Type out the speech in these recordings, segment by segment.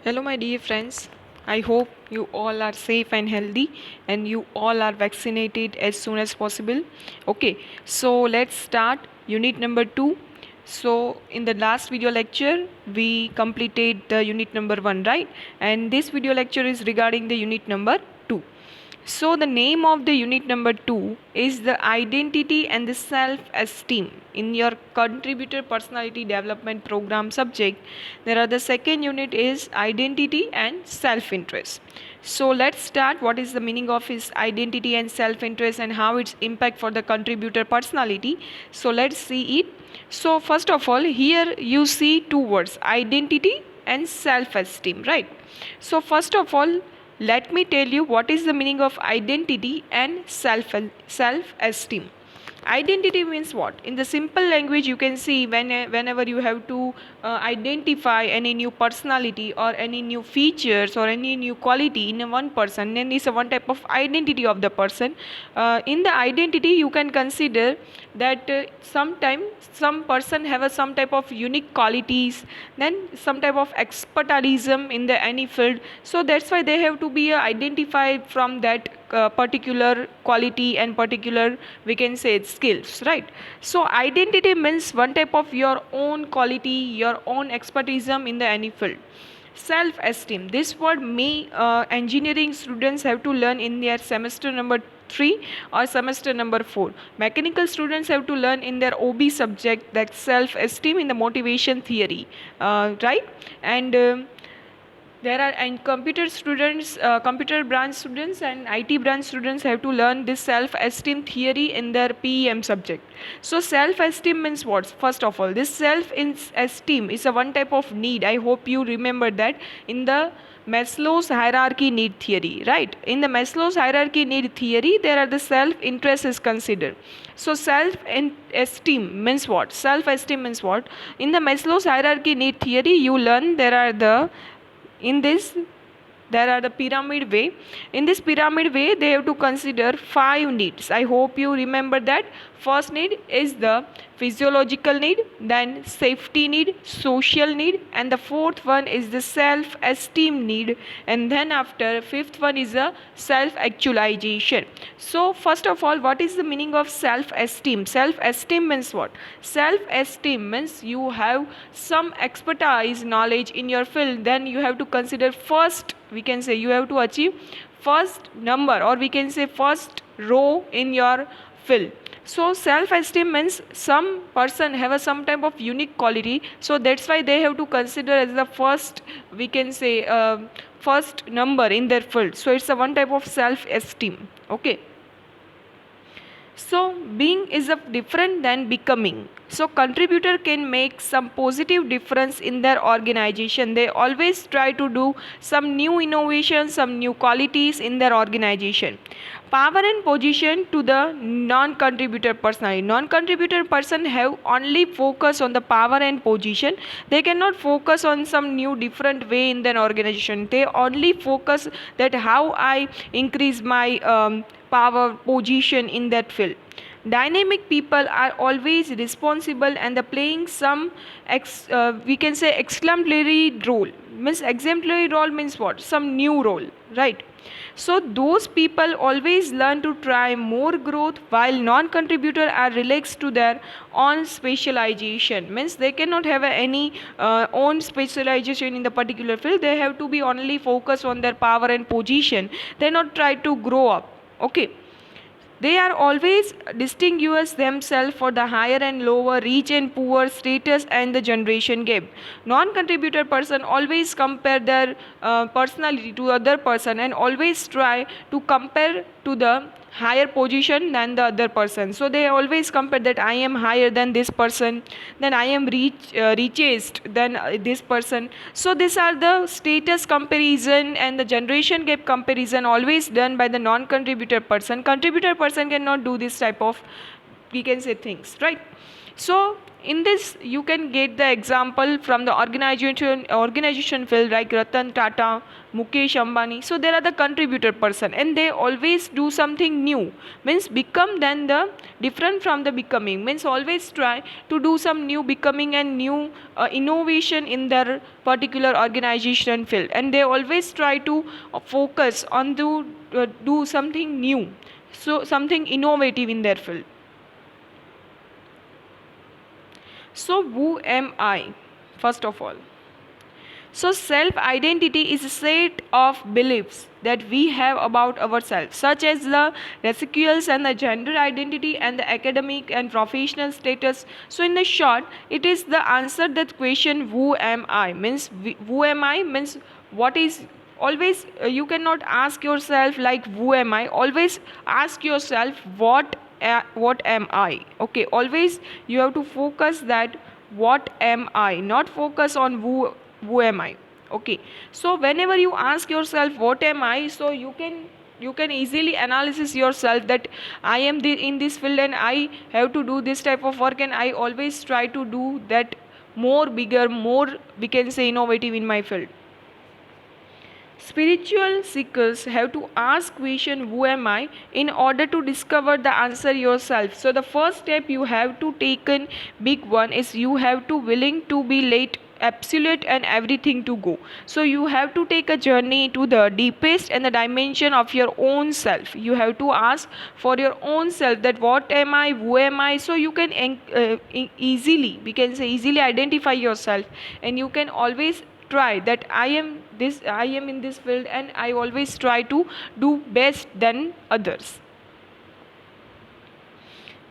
Hello, my dear friends. I hope you all are safe and healthy and you all are vaccinated as soon as possible. Okay, so let's start unit number 2. So, in the last video lecture, we completed the unit number 1, right? And this video lecture is regarding the unit number 2. So, the name of the unit number 2 is the identity and the self esteem. In your contributor personality development program subject, there are the second unit is identity and self interest. So, let's start what is the meaning of his identity and self interest and how its impact for the contributor personality. So, let's see it. So, first of all, here you see two words, identity and self esteem, right? So, first of all, let me tell you what is the meaning of identity and self esteem. Identity means what? In the simple language, you can see whenever you have to identify any new personality or any new features or any new quality in a one person, then is a one type of identity of the person. In the identity, you can consider that sometimes some person have some type of unique qualities, then some type of expertism in the any field. So that's why they have to be identified from that particular quality and particular, we can say, skills, right? So identity means one type of your own quality, your own expertism in the any field. Self esteem, this word may engineering students have to learn in their semester number 3 or semester number 4. Mechanical students have to learn in their OB subject that self esteem in the motivation theory, right? And there are, and computer students, computer branch students and IT branch students have to learn this self esteem theory in their PEM subject. So self esteem means what? First of all, this self esteem is a one type of need. I hope you remember that in the Maslow's hierarchy need theory, right? In the Maslow's hierarchy need theory, there are the self interest is considered. So self esteem means what? Self esteem means what? In the Maslow's hierarchy need theory, you learn there are the, in this there are the pyramid way. In this pyramid way, they have to consider 5 needs. I hope you remember that. First need is the physiological need, then safety need, social need, and the fourth one is the self esteem need, and then after fifth one is a self actualization. So first of all, what is the meaning of self esteem? Self esteem means what? Self esteem means you have some expertise knowledge in your field, then you have to consider first, we can say, you have to achieve first number, or we can say first row in your field. So self esteem means some person have a some type of unique quality, so that's why they have to consider as the first, we can say, first number in their field. So it's a one type of self esteem. Okay, so being is a different than becoming. So contributor can make some positive difference in their organization. They always try to do some new innovation, some new qualities in their organization. Power and position to the non-contributor personality. Non-contributor person have only focus on the power and position. They cannot focus on some new different way in their organization. They only focus that how I increase my power position in that field. Dynamic people are always responsible and the playing some we can say exemplary role. Means exemplary role means what? Some new role, right? So those people always learn to try more growth, while non-contributor are relaxed to their own specialization. Means they cannot have any own specialization in the particular field. They have to be only focused on their power and position. They not try to grow up. Okay, they are always distinguish themselves for the higher and lower, rich and poor, status and the generation gap. Non-contributor person always compare their personality to other person and always try to compare to the higher position than the other person. So they always compare that I am higher than this person, then I am richest than this person. So these are the status comparison and the generation gap comparison always done by the non-contributor person. Contributor person cannot do this type of, we can say, things, right? So in this you can get the example from the organization field like Ratan Tata, Mukesh Ambani. So there are the contributor person and they always do something new, means become than the different from the becoming, means always try to do some new becoming and new innovation in their particular organization field, and they always try to focus on to do something new, so something innovative in their field. So, who am I? First of all. So, self identity is a set of beliefs that we have about ourselves, such as the racial and the gender identity and the academic and professional status. So, in the short, it is the answer that question, who am I? Means, who am I? Means, what is always you cannot ask yourself like who am I, always ask yourself what am I. Okay, always you have to focus that what am I, not focus on who am I. Okay, so whenever you ask yourself what am I, so you can easily analysis yourself that I am in this field and I have to do this type of work, and I always try to do that more bigger, more we can say innovative in my field. Spiritual seekers have to ask question who am I in order to discover the answer yourself. So the first step you have to take in big one is you have to willing to be late absolute and everything to go. So you have to take a journey to the deepest and the dimension of your own self. You have to ask for your own self that what am I, who am I, so you can easily, we can say easily identify yourself, and you can always try that I am in this field and I always try to do best than others.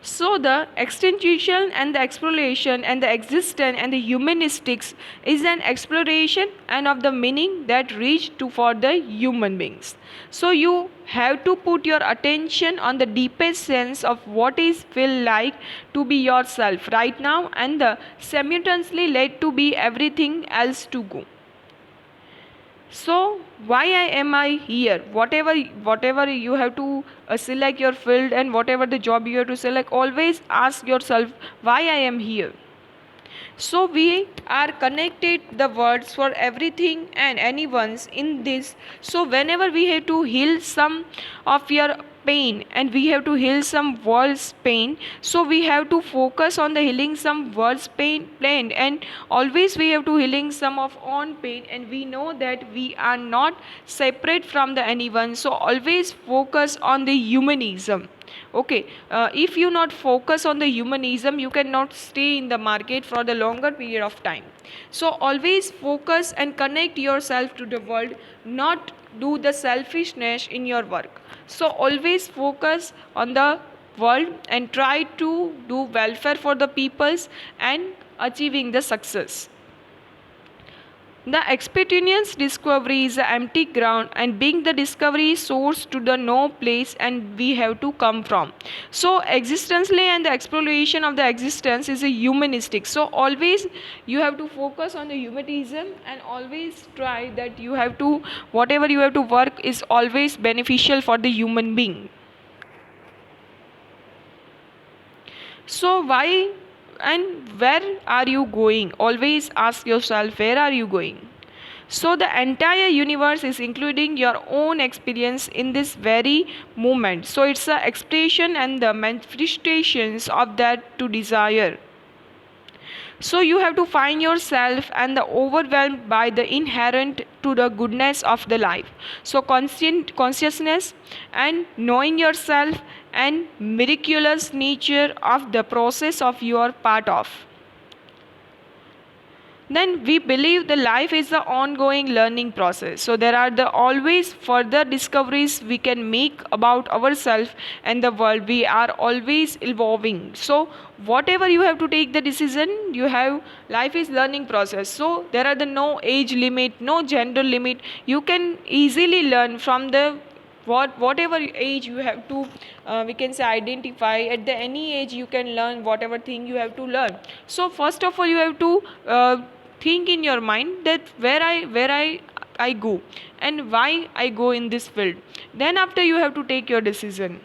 So the existential and the exploration and the existence and the humanistics is an exploration and of the meaning that reach to for the human beings. So you have to put your attention on the deepest sense of what is feel like to be yourself right now, and the simultaneously let to be everything else to go. So why am I here? Whatever you have to select your field, and whatever the job you have to select, always ask yourself why I am here. So we are connected the words for everything and anyone's in this. So whenever we have to heal some of your pain and we have to heal some world's pain, so we have to focus on the healing some world's pain, and always we have to healing some of own pain, and we know that we are not separate from the anyone. So always focus on the humanism. Okay, if you not focus on the humanism, you cannot stay in the market for the longer period of time. So always focus and connect yourself to the world, not do the selfishness in your work. So always focus on the world and try to do welfare for the peoples and achieving the success. The experience discovery is the empty ground, and being the discovery source to the no place and we have to come from. So existentially and the exploration of the existence is a humanistic. So always you have to focus on the humanism and always try that you have to whatever you have to work is always beneficial for the human being. So why and where are you going? Always ask yourself where are you going? So the entire universe is including your own experience in this very moment. So it's the expression and the manifestations of that to desire. So you have to find yourself and the overwhelmed by the inherent to the goodness of the life. So consciousness and knowing yourself and miraculous nature of the process of your part of. Then we believe the life is the ongoing learning process. So there are the always further discoveries we can make about ourselves and the world. We are always evolving. So whatever you have to take the decision, you have life is learning process. So there are the no age limit, no gender limit. You can easily learn from the whatever age you have to we can say identify at the any age you can learn whatever thing you have to learn. So first of all you have to think in your mind that where I go and why I go in this field. Then after you have to take your decision.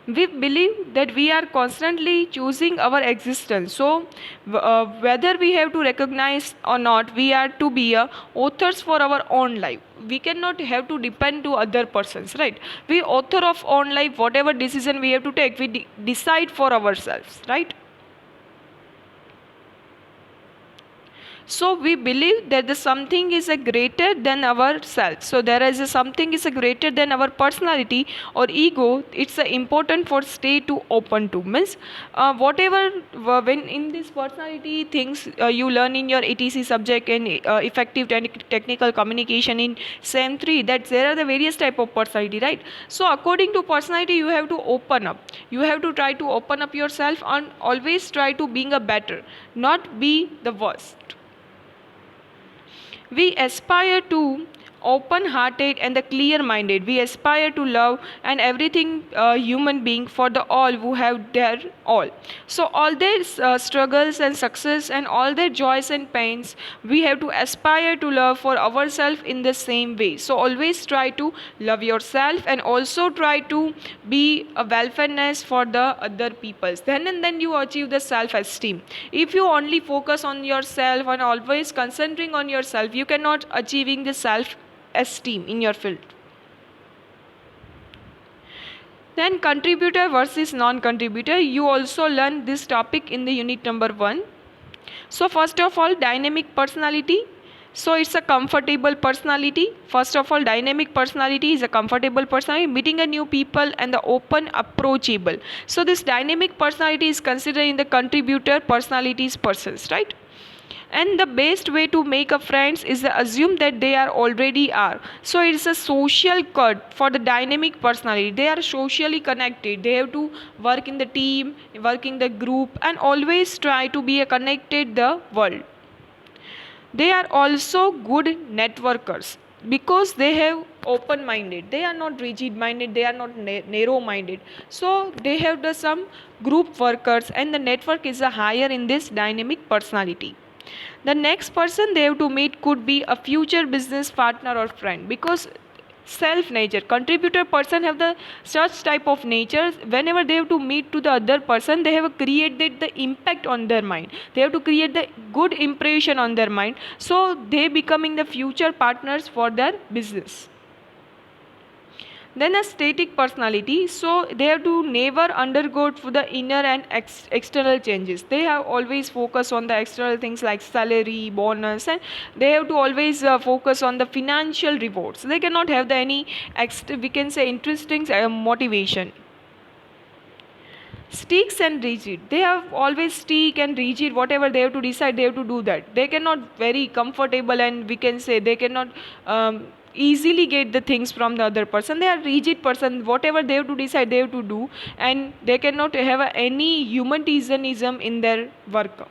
We believe that we are constantly choosing our existence. So, whether we have to recognize or not, we are to be authors for our own life. We cannot have to depend to other persons, right? We author of own life. Whatever decision we have to take, we decide for ourselves, right? So we believe that the something is a greater than ourselves. So there is a something is a greater than our personality or ego. It's important for stay to open to means whatever when in this personality things you learn in your ETC subject and effective technical communication in SEM 3, that there are the various type of personality, right? So according to personality you have to open up. You have to try to open up yourself and always try to being a better, not be the worst. We aspire to open hearted and the clear minded. We aspire to love and everything human being for the all who have their all. So all their struggles and success and all their joys and pains, we have to aspire to love for ourselves in the same way. So always try to love yourself and also try to be a welfareness for the other peoples. Then and then you achieve the self esteem. If you only focus on yourself and always concentrating on yourself, you cannot achieving the self esteem in your field. Then contributor versus non-contributor, you also learn this topic in the unit number 1. So first of all, dynamic personality. So it's a comfortable personality. First of all, dynamic personality is a comfortable personality, meeting a new people and the open, approachable. So this dynamic personality is considered in the contributor personalities persons, right? And the best way to make a friends is to assume that they are already are. So it's a social code for the dynamic personality. They are socially connected. They have to work in the team, work in the group, and always try to be a connected the world. They are also good networkers because they have open minded. They are not rigid minded, they are not narrow minded. So they have the some group workers and the network is a higher in this dynamic personality. The next person they have to meet could be a future business partner or friend, because self nature contributor person have the such type of nature. Whenever they have to meet to the other person, they have created the impact on their mind. They have to create the good impression on their mind, so they becoming the future partners for their business. Then a static personality, so they have to never undergo for the inner and external changes. They have always focus on the external things like salary, bonus, and they have to always focus on the financial rewards. They cannot have the any we can say interesting motivation. Sticks and rigid, they have always stick and rigid. Whatever they have to decide, they have to do that. They cannot very comfortable, and we can say they cannot easily get the things from the other person. They are rigid person. Whatever they have to decide, they have to do, and they cannot have any humanism in their work.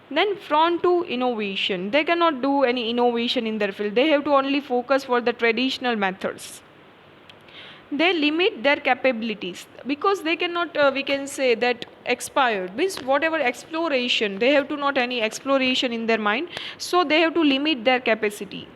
Then front to innovation, they cannot do any innovation in their field. They have to only focus for the traditional methods. They limit their capabilities because they cannot we can say that expired means whatever exploration, they have to not any exploration in their mind, so they have to limit their capacity.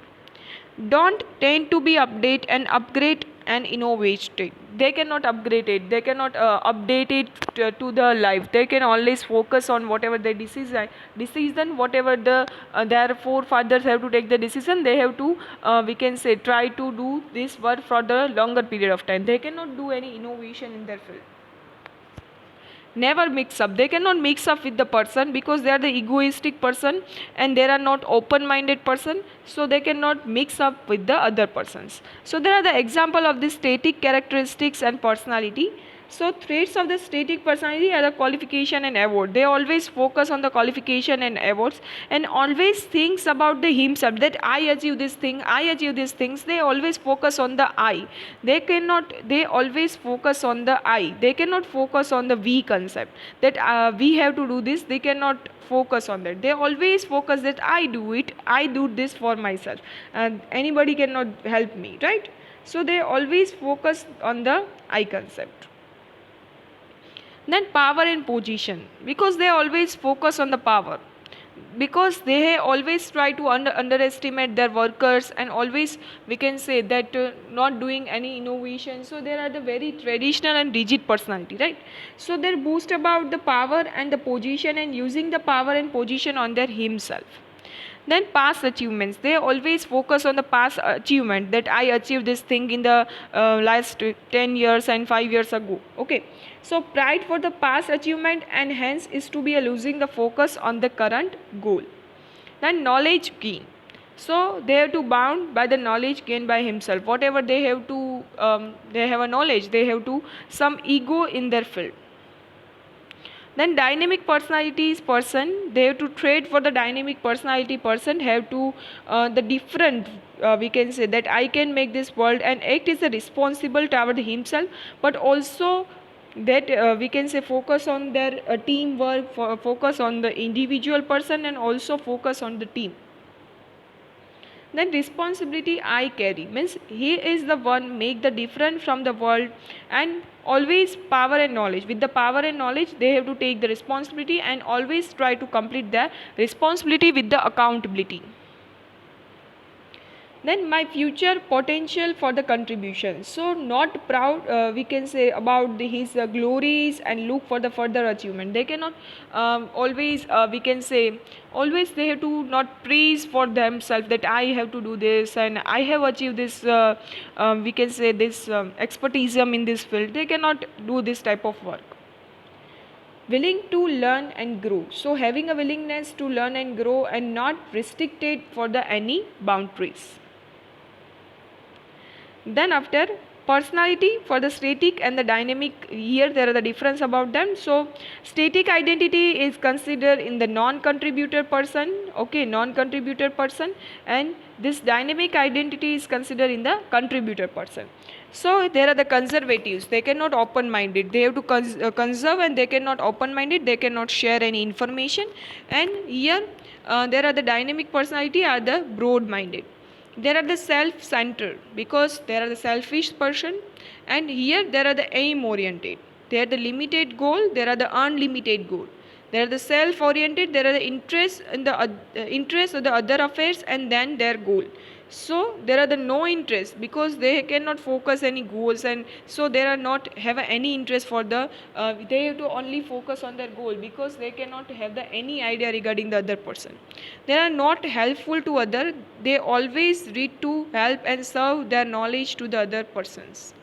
Don't tend to be update and upgrade and innovate it. They cannot upgrade it, they cannot update it to the life. They can always focus on whatever the decision whatever the their forefathers have to take the decision. They have to we can say try to do this work for the longer period of time. They cannot do any innovation in their field. Never mix up, they cannot mix up with the person because they are the egoistic person and they are not open minded person, so they cannot mix up with the other persons. So there are the example of the static characteristics and personality. So traits of the static personality are the qualification and award. They always focus on the qualification and awards and always thinks about the himself, that I achieve this thing, I achieve these things. They always focus on the I. They always focus on the I. They cannot focus on the we concept, that we have to do this. They cannot focus on that. They always focus that I do it, I do this for myself, and anybody cannot help me, right? So they always focus on the I concept. Then power and position, because they always focus on the power. because they always try to underestimate their workers, and always we can say that not doing any innovation. So they are the very traditional and rigid personality, right? So they boast about the power and the position, and using the power and position on their himself. Then past achievements, they always focus on the past achievement, that I achieved this thing in the last 10 years and 5 years ago. Okay, so pride for the past achievement, and hence is to be losing the focus on the current goal. Then knowledge gain, so they have to bound by the knowledge gained by himself. Whatever they have to they have a knowledge, they have to some ego in their field. Then dynamic personalities person, they have to trade for the dynamic personality person, have to the different we can say that I can make this world, and act is a responsible toward himself, but also that we can say focus on their teamwork, focus on the individual person, and also focus on the team. Then responsibility I carry means he is the one make the difference from the world, and always power and knowledge. With the power and knowledge, they have to take the responsibility and always try to complete their responsibility with the accountability. Then my future potential for the contribution, so not proud we can say about his glories, and look for the further achievement. They cannot always we can say always they have to not praise for themselves that I have to do this and I have achieved this we can say this expertism in this field. They cannot do this type of work. Willing to learn and grow, so having a willingness to learn and grow, and not restricted for the any boundaries. Then after personality for the static and the dynamic, here there are the difference about them. So static identity is considered in the non-contributor person, okay, non-contributor person, and this dynamic identity is considered in the contributor person. So there are the conservatives, they cannot open-minded, they have to conserve, and they cannot open-minded, they cannot share any information. And here there are the dynamic personality are the broad-minded. There are the self-centered because there are the selfish person, and here there are the aim-oriented. There are the limited goal, there are the unlimited goal. There are the self-oriented, there are the interest in the interest of the other affairs, and then their goal. So there are the no interest because they cannot focus any goals, and so they are not have any interest for the they have to only focus on their goal because they cannot have the any idea regarding the other person. They are not helpful to other, they always read to help and serve their knowledge to the other persons.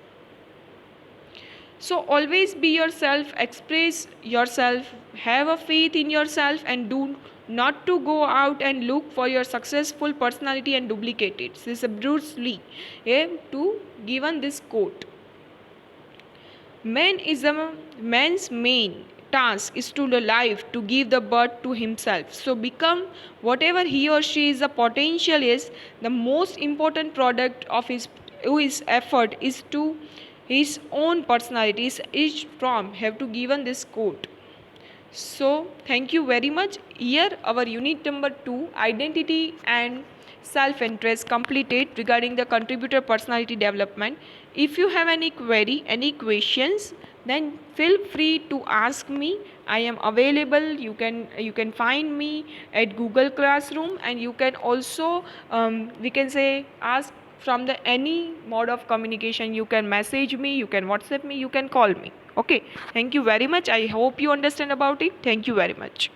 So always be yourself, express yourself, have a faith in yourself, and do not to go out and look for your successful personality and duplicate it. This is Bruce Lee to given this quote. Man's main task is to live, to give the birth to himself. So become whatever he or she is, the potential is the most important product of his effort is to his own personalities. Each from have to given this quote. So thank you very much. Here our unit number 2, identity and self-interest, completed regarding the contributor personality development. If you have any query, any questions, then feel free to ask me. I am available. You can find me at Google Classroom, and you can also we can say ask from the any mode of communication. You can message me, you can WhatsApp me, you can call me. Okay, thank you very much. I hope you understand about it. Thank you very much.